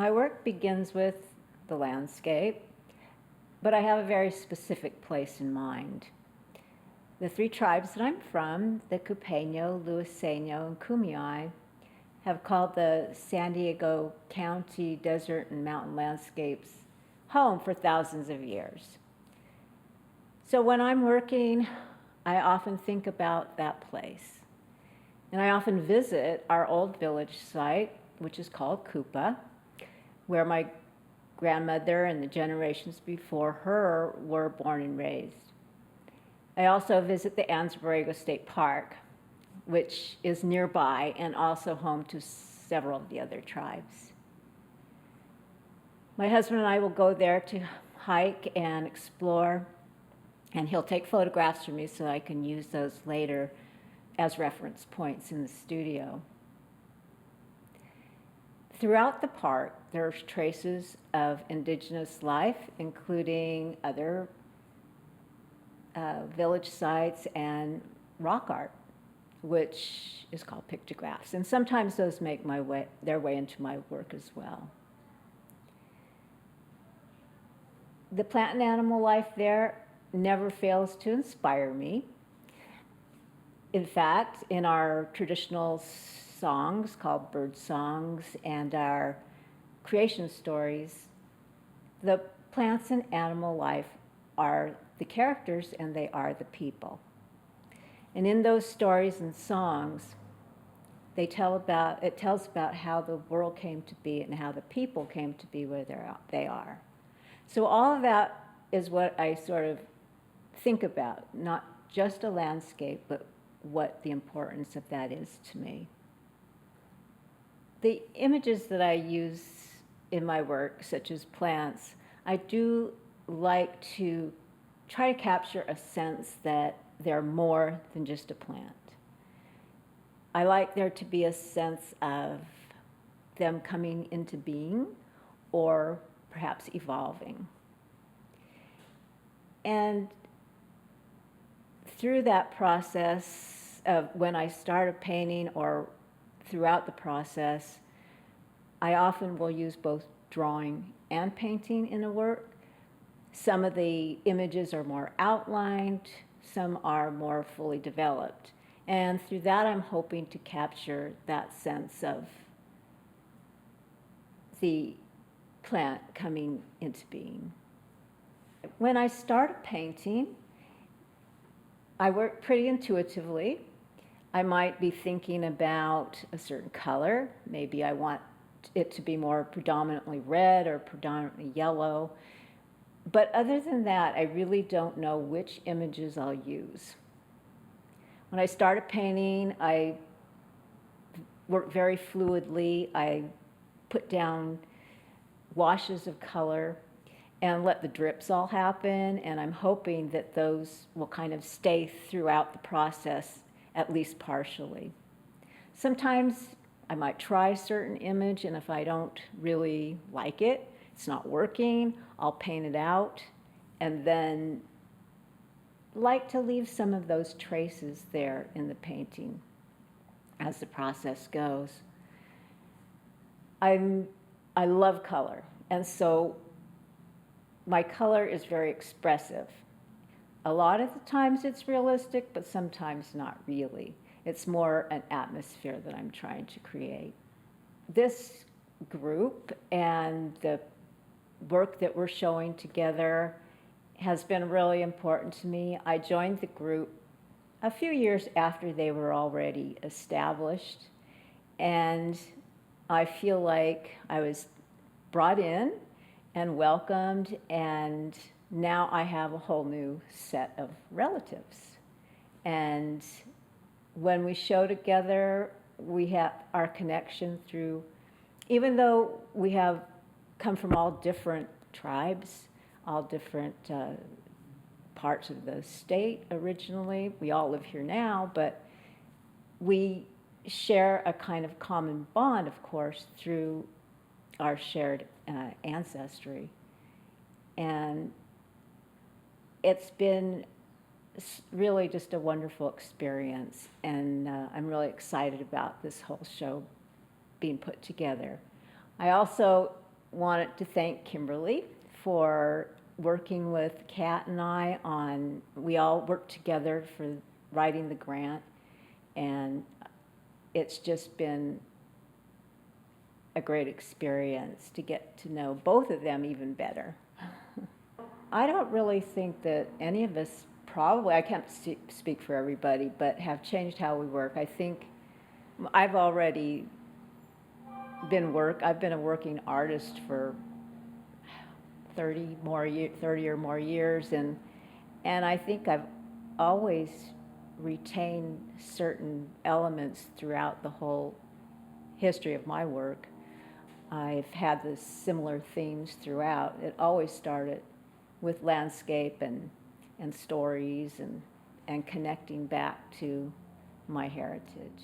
My work begins with the landscape, but I have a very specific place in mind. The three tribes that I'm from, the Cupeño, Luiseño, and Kumeyaay, have called the San Diego County desert and mountain landscapes home for thousands of years. So when I'm working, I often think about that place. And I often visit our old village site, which is called Kupa, where my grandmother and the generations before her were born and raised. I also visit the Anza Borrego State Park, which is nearby and also home to several of the other tribes. My husband and I will go there to hike and explore, and he'll take photographs for me so I can use those later as reference points in the studio. Throughout the park, there's traces of indigenous life, including other village sites and rock art, which is called pictographs. And sometimes those make their way into my work as well. The plant and animal life there never fails to inspire me. In fact, in our traditional songs called bird songs and our creation stories, the plants and animal life are the characters and they are the people. And in those stories and songs, it tells about how the world came to be and how the people came to be where they are. So all of that is what I sort of think about, not just a landscape, but what the importance of that is to me. The images that I use in my work, such as plants, I do like to try to capture a sense that they're more than just a plant. I like there to be a sense of them coming into being or perhaps evolving. And through that process of when I start a painting or throughout the process, I often will use both drawing and painting in a work. Some of the images are more outlined, some are more fully developed. And through that, I'm hoping to capture that sense of the plant coming into being. When I start a painting, I work pretty intuitively. I might be thinking about a certain color. Maybe I want it to be more predominantly red or predominantly yellow. But other than that, I really don't know which images I'll use. When I start a painting, I work very fluidly. I put down washes of color and let the drips all happen, and I'm hoping that those will kind of stay throughout the process, at least partially. Sometimes I might try a certain image, and if I don't really like it, it's not working, I'll paint it out, and then like to leave some of those traces there in the painting as the process goes. I love color, and so my color is very expressive. A lot of the times it's realistic, but sometimes not really. It's more an atmosphere that I'm trying to create. This group and the work that we're showing together has been really important to me. I joined the group a few years after they were already established, and I feel like I was brought in and welcomed, and now I have a whole new set of relatives. And when we show together, we have our connection through, even though we have come from all different tribes, all different parts of the state originally. We all live here now, but we share a kind of common bond, of course, through our shared ancestry. And it's been really just a wonderful experience, and I'm really excited about this whole show being put together. I also wanted to thank Kimberly for working with Kat and I on, we all worked together for writing the grant, and it's just been a great experience to get to know both of them even better. I don't really think that any of us probably, I can't speak for everybody, but have changed how we work. I think I've already I've been a working artist for 30 or more years, and I think I've always retained certain elements throughout the whole history of my work. I've had the similar themes throughout. It always started with landscape and stories and connecting back to my heritage.